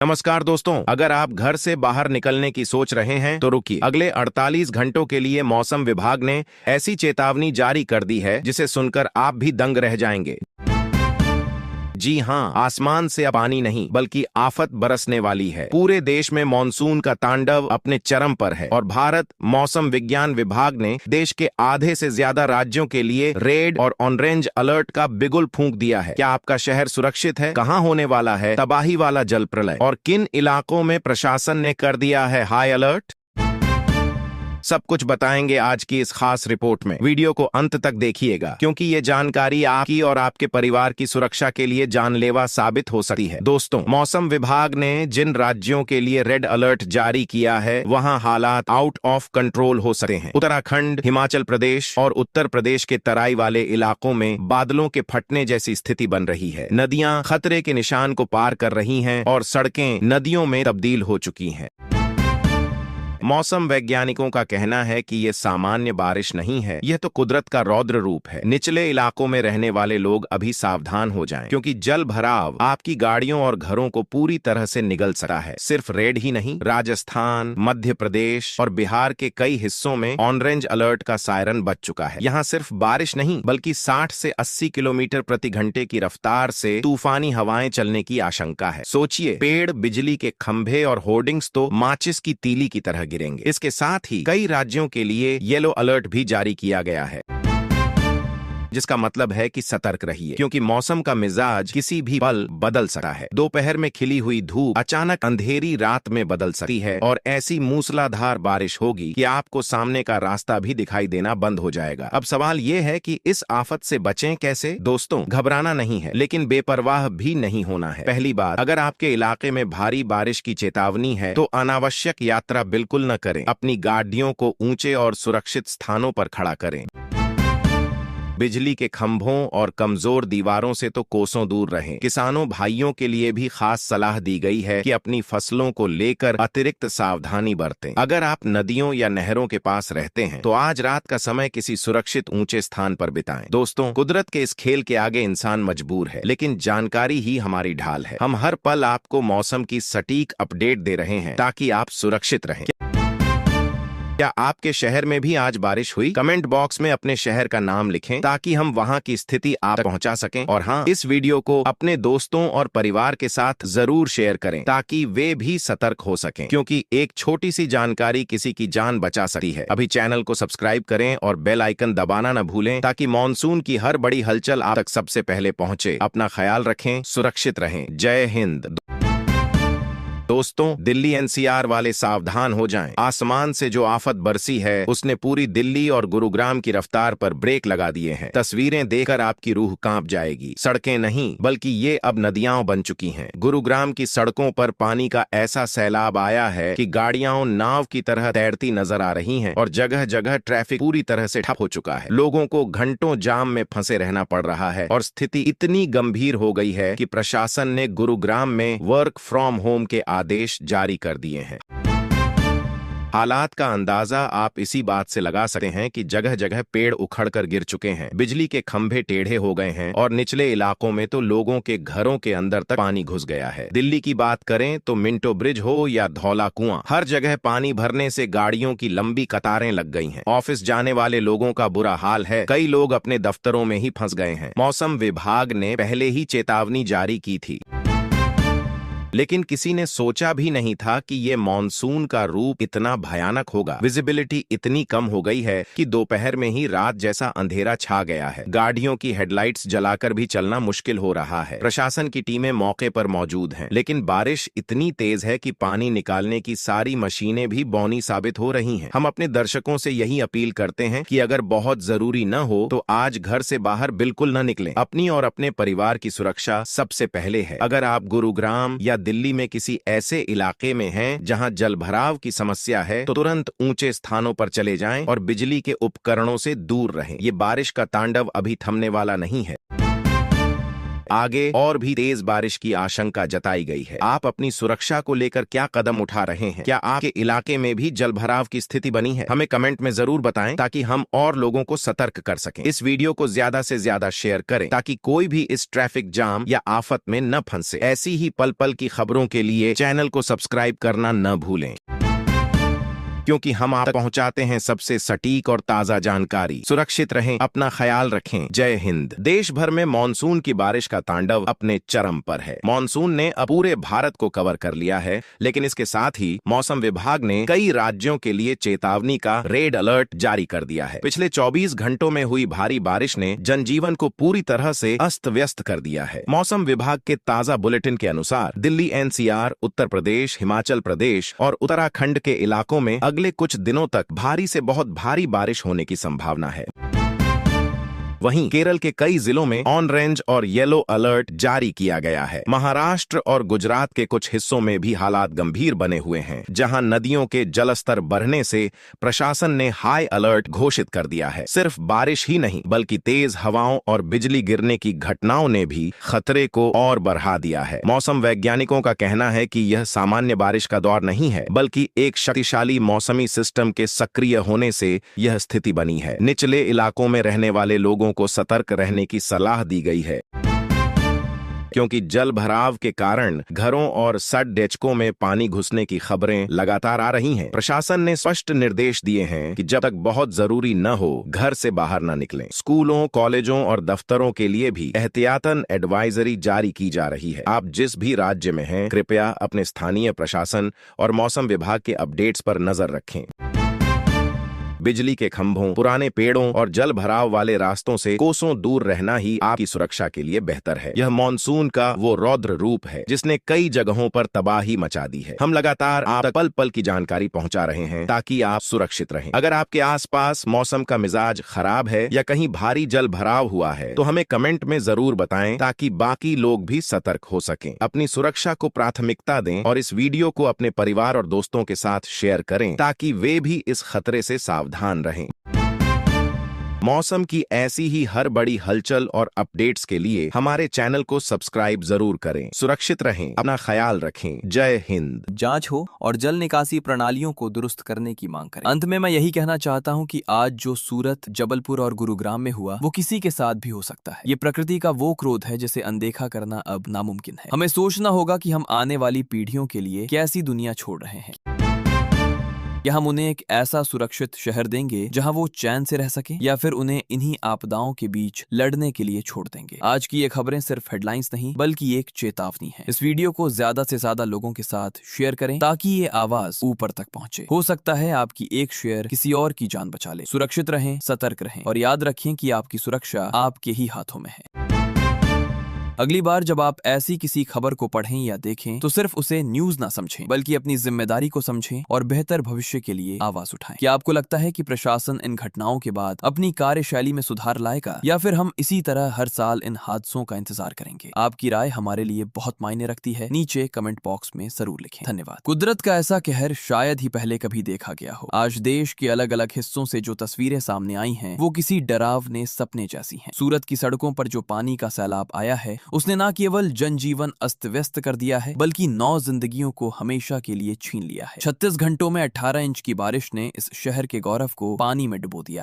नमस्कार दोस्तों, अगर आप घर से बाहर निकलने की सोच रहे हैं तो रुकिए। अगले 48 घंटों के लिए मौसम विभाग ने ऐसी चेतावनी जारी कर दी है जिसे सुनकर आप भी दंग रह जाएंगे। जी हां, आसमान से अब पानी नहीं बल्कि आफत बरसने वाली है। पूरे देश में मॉनसून का तांडव अपने चरम पर है और भारत मौसम विज्ञान विभाग ने देश के आधे से ज्यादा राज्यों के लिए रेड और ऑरेंज अलर्ट का बिगुल फूंक दिया है। क्या आपका शहर सुरक्षित है? कहां होने वाला है तबाही वाला जल प्रलय? और किन इलाकों में प्रशासन ने कर दिया है हाई अलर्ट? सब कुछ बताएंगे आज की इस खास रिपोर्ट में। वीडियो को अंत तक देखिएगा क्योंकि ये जानकारी आपकी और आपके परिवार की सुरक्षा के लिए जानलेवा साबित हो सकती है। दोस्तों, मौसम विभाग ने जिन राज्यों के लिए रेड अलर्ट जारी किया है वहां हालात आउट ऑफ कंट्रोल हो सकते हैं। उत्तराखंड, हिमाचल प्रदेश और उत्तर प्रदेश के तराई वाले इलाकों में बादलों के फटने जैसी स्थिति बन रही है। नदियां खतरे के निशान को पार कर रही हैं और सड़कें नदियों में तब्दील हो चुकी हैं। मौसम वैज्ञानिकों का कहना है कि यह सामान्य बारिश नहीं है, यह तो कुदरत का रौद्र रूप है। निचले इलाकों में रहने वाले लोग अभी सावधान हो जाएं, क्योंकि जल भराव आपकी गाड़ियों और घरों को पूरी तरह से निगल सकता है। सिर्फ रेड ही नहीं, राजस्थान, मध्य प्रदेश और बिहार के कई हिस्सों में ऑरेंज अलर्ट का सायरन बज चुका है। यहाँ सिर्फ बारिश नहीं बल्कि 60 से 80 किलोमीटर प्रति घंटे की रफ्तार से तूफानी हवाएं चलने की आशंका है। सोचिए, पेड़, बिजली के खंभे और होर्डिंग्स तो माचिस की तीली की तरह गिरेंगे। इसके साथ ही कई राज्यों के लिए येलो अलर्ट भी जारी किया गया है, जिसका मतलब है कि सतर्क रहिए, क्योंकि मौसम का मिजाज किसी भी पल बदल सकता है। दोपहर में खिली हुई धूप अचानक अंधेरी रात में बदल सकती है और ऐसी मूसलाधार बारिश होगी कि आपको सामने का रास्ता भी दिखाई देना बंद हो जाएगा। अब सवाल ये है कि इस आफत से बचें कैसे? दोस्तों, घबराना नहीं है, लेकिन बेपरवाह भी नहीं होना है। पहली बात, अगर आपके इलाके में भारी बारिश की चेतावनी है तो अनावश्यक यात्रा बिल्कुल न करें। अपनी गाड़ियों को ऊंचे और सुरक्षित स्थानों पर खड़ा करें। बिजली के खंभों और कमजोर दीवारों से तो कोसों दूर रहें। किसानों भाइयों के लिए भी खास सलाह दी गई है कि अपनी फसलों को लेकर अतिरिक्त सावधानी बरतें। अगर आप नदियों या नहरों के पास रहते हैं तो आज रात का समय किसी सुरक्षित ऊंचे स्थान पर बिताएं। दोस्तों, कुदरत के इस खेल के आगे इंसान मजबूर है, लेकिन जानकारी ही हमारी ढाल है। हम हर पल आपको मौसम की सटीक अपडेट दे रहे हैं ताकि आप सुरक्षित रहें। क्या आपके शहर में भी आज बारिश हुई? कमेंट बॉक्स में अपने शहर का नाम लिखें ताकि हम वहां की स्थिति आप तक पहुंचा सकें। और हाँ, इस वीडियो को अपने दोस्तों और परिवार के साथ जरूर शेयर करें ताकि वे भी सतर्क हो सकें, क्योंकि एक छोटी सी जानकारी किसी की जान बचा सकती है। अभी चैनल को सब्सक्राइब करें और बेल आइकन दबाना न भूलें ताकि मॉनसून की हर बड़ी हलचल आप तक सबसे पहले पहुंचे। अपना ख्याल रखें, सुरक्षित रहें। जय हिंद। दोस्तों, दिल्ली एनसीआर वाले सावधान हो जाएं। आसमान से जो आफत बरसी है उसने पूरी दिल्ली और गुरुग्राम की रफ्तार पर ब्रेक लगा दिए हैं। तस्वीरें देखकर आपकी रूह कांप जाएगी। सड़कें नहीं बल्कि ये अब नदियां बन चुकी हैं। गुरुग्राम की सड़कों पर पानी का ऐसा सैलाब आया है कि गाड़ियां नाव की तरह तैरती नजर आ रही हैं और जगह जगह ट्रैफिक पूरी तरह से ठप हो चुका है। लोगों को घंटों जाम में फंसे रहना पड़ रहा है और स्थिति इतनी गंभीर हो गई है कि प्रशासन ने गुरुग्राम में वर्क फ्रॉम होम के आदेश जारी कर दिए हैं। हालात का अंदाजा आप इसी बात से लगा सकते हैं कि जगह जगह पेड़ उखड़कर गिर चुके हैं, बिजली के खंभे टेढ़े हो गए हैं और निचले इलाकों में तो लोगों के घरों के अंदर तक पानी घुस गया है। दिल्ली की बात करें तो मिंटो ब्रिज हो या धौला कुआं, हर जगह पानी भरने से गाड़ियों की लंबी कतारें लग गई हैं। ऑफिस जाने वाले लोगों का बुरा हाल है, कई लोग अपने दफ्तरों में ही फंस गए हैं। मौसम विभाग ने पहले ही चेतावनी जारी की थी, लेकिन किसी ने सोचा भी नहीं था कि ये मॉनसून का रूप इतना भयानक होगा। विजिबिलिटी इतनी कम हो गई है कि दोपहर में ही रात जैसा अंधेरा छा गया है। गाड़ियों की हेडलाइट्स जलाकर भी चलना मुश्किल हो रहा है। प्रशासन की टीमें मौके पर मौजूद हैं, लेकिन बारिश इतनी तेज है कि पानी निकालने की सारी मशीनें भी बौनी साबित हो रही हैं। हम अपने दर्शकों से यही अपील करते हैं कि अगर बहुत जरूरी न हो तो आज घर से बाहर बिल्कुल न निकलें। अपनी और अपने परिवार की सुरक्षा सबसे पहले है। अगर आप गुरुग्राम या दिल्ली में किसी ऐसे इलाके में हैं जहां जलभराव की समस्या है तो तुरंत ऊंचे स्थानों पर चले जाएं और बिजली के उपकरणों से दूर रहें। ये बारिश का तांडव अभी थमने वाला नहीं है। आगे और भी तेज बारिश की आशंका जताई गई है। आप अपनी सुरक्षा को लेकर क्या कदम उठा रहे हैं? क्या आपके इलाके में भी जलभराव की स्थिति बनी है? हमें कमेंट में जरूर बताएं ताकि हम और लोगों को सतर्क कर सकें। इस वीडियो को ज्यादा से ज्यादा शेयर करें ताकि कोई भी इस ट्रैफिक जाम या आफत में न फंसे। ऐसी ही पल पल की खबरों के लिए चैनल को सब्सक्राइब करना न भूलें, क्योंकि हम आप तक पहुंचाते हैं सबसे सटीक और ताजा जानकारी। सुरक्षित रहें, अपना ख्याल रखें। जय हिंद। देश भर में मानसून की बारिश का तांडव अपने चरम पर है। मानसून ने अब पूरे भारत को कवर कर लिया है, लेकिन इसके साथ ही मौसम विभाग ने कई राज्यों के लिए चेतावनी का रेड अलर्ट जारी कर दिया है। पिछले 24 घंटों में हुई भारी बारिश ने जनजीवन को पूरी तरह से अस्त व्यस्त कर दिया है। मौसम विभाग के ताजा बुलेटिन के अनुसार दिल्ली, NCR, उत्तर प्रदेश, हिमाचल प्रदेश और उत्तराखंड के इलाकों में अगले कुछ दिनों तक भारी से बहुत भारी बारिश होने की संभावना है। वहीं केरल के कई जिलों में ऑरेंज और येलो अलर्ट जारी किया गया है। महाराष्ट्र और गुजरात के कुछ हिस्सों में भी हालात गंभीर बने हुए हैं, जहां नदियों के जलस्तर बढ़ने से प्रशासन ने हाई अलर्ट घोषित कर दिया है। सिर्फ बारिश ही नहीं, बल्कि तेज हवाओं और बिजली गिरने की घटनाओं ने भी खतरे को और बढ़ा दिया है। मौसम वैज्ञानिकों का कहना है कि यह सामान्य बारिश का दौर नहीं है, बल्कि एक शक्तिशाली मौसमी सिस्टम के सक्रिय होने से यह स्थिति बनी है। निचले इलाकों में रहने वाले लोगों को सतर्क रहने की सलाह दी गई है, क्योंकि जल भराव के कारण घरों और सड डेचकों में पानी घुसने की खबरें लगातार आ रही हैं। प्रशासन ने स्पष्ट निर्देश दिए हैं कि जब तक बहुत जरूरी न हो, घर से बाहर न निकलें। स्कूलों, कॉलेजों और दफ्तरों के लिए भी एहतियातन एडवाइजरी जारी की जा रही है। आप जिस भी राज्य में हैं, कृपया अपने स्थानीय प्रशासन और मौसम विभाग के अपडेट्स पर नजर रखें। बिजली के खंभों, पुराने पेड़ों और जल भराव वाले रास्तों से कोसों दूर रहना ही आपकी सुरक्षा के लिए बेहतर है। यह मानसून का वो रौद्र रूप है जिसने कई जगहों पर तबाही मचा दी है। हम लगातार आप तक पल पल की जानकारी पहुंचा रहे हैं ताकि आप सुरक्षित रहें। अगर आपके आसपास मौसम का मिजाज खराब है या कहीं भारी जल भराव हुआ है तो हमें कमेंट में जरूर बताएं ताकि बाकी लोग भी सतर्क हो सकें। अपनी सुरक्षा को प्राथमिकता दें और इस वीडियो को अपने परिवार और दोस्तों के साथ शेयर करें ताकि वे भी इस खतरे से सावधान रहें। मौसम की ऐसी ही हर बड़ी हलचल और अपडेट्स के लिए हमारे चैनल को सब्सक्राइब जरूर करें। सुरक्षित रहें, अपना ख्याल रखें। जय हिंद। जांच हो और जल निकासी प्रणालियों को दुरुस्त करने की मांग करें। अंत में मैं यही कहना चाहता हूं कि आज जो सूरत, जबलपुर और गुरुग्राम में हुआ वो किसी के साथ भी हो सकता है। ये प्रकृति का वो क्रोध है जिसे अनदेखा करना अब नामुमकिन है। हमें सोचना होगा कि हम आने वाली पीढ़ियों के लिए कैसी दुनिया छोड़ रहे हैं। क्या हम उन्हें एक ऐसा सुरक्षित शहर देंगे जहां वो चैन से रह सकें, या फिर उन्हें इन्हीं आपदाओं के बीच लड़ने के लिए छोड़ देंगे? आज की ये खबरें सिर्फ हेडलाइंस नहीं बल्कि एक चेतावनी है। इस वीडियो को ज्यादा से ज्यादा लोगों के साथ शेयर करें ताकि ये आवाज ऊपर तक पहुंचे। हो सकता है आपकी एक शेयर किसी और की जान बचा ले। सुरक्षित रहें, सतर्क रहें और याद रखें कि आपकी सुरक्षा आपके ही हाथों में है। अगली बार जब आप ऐसी किसी खबर को पढ़ें या देखें तो सिर्फ उसे न्यूज ना समझें, बल्कि अपनी जिम्मेदारी को समझें और बेहतर भविष्य के लिए आवाज उठाएं। क्या आपको लगता है कि प्रशासन इन घटनाओं के बाद अपनी कार्यशैली में सुधार लाएगा, या फिर हम इसी तरह हर साल इन हादसों का इंतजार करेंगे? आपकी राय हमारे लिए बहुत मायने रखती है। नीचे कमेंट बॉक्स में जरूर लिखें। धन्यवाद। कुदरत का ऐसा कहर शायद ही पहले कभी देखा गया हो। आज देश के अलग अलग हिस्सों से जो तस्वीरें सामने आई हैं, वो किसी डरावने सपने जैसी हैं। सूरत की सड़कों पर जो पानी का सैलाब आया है उसने न केवल जनजीवन अस्त व्यस्त कर दिया है, बल्कि 9 जिंदगियों को हमेशा के लिए छीन लिया है। 36 घंटों में 18 इंच की बारिश ने इस शहर के गौरव को पानी में डुबो दिया।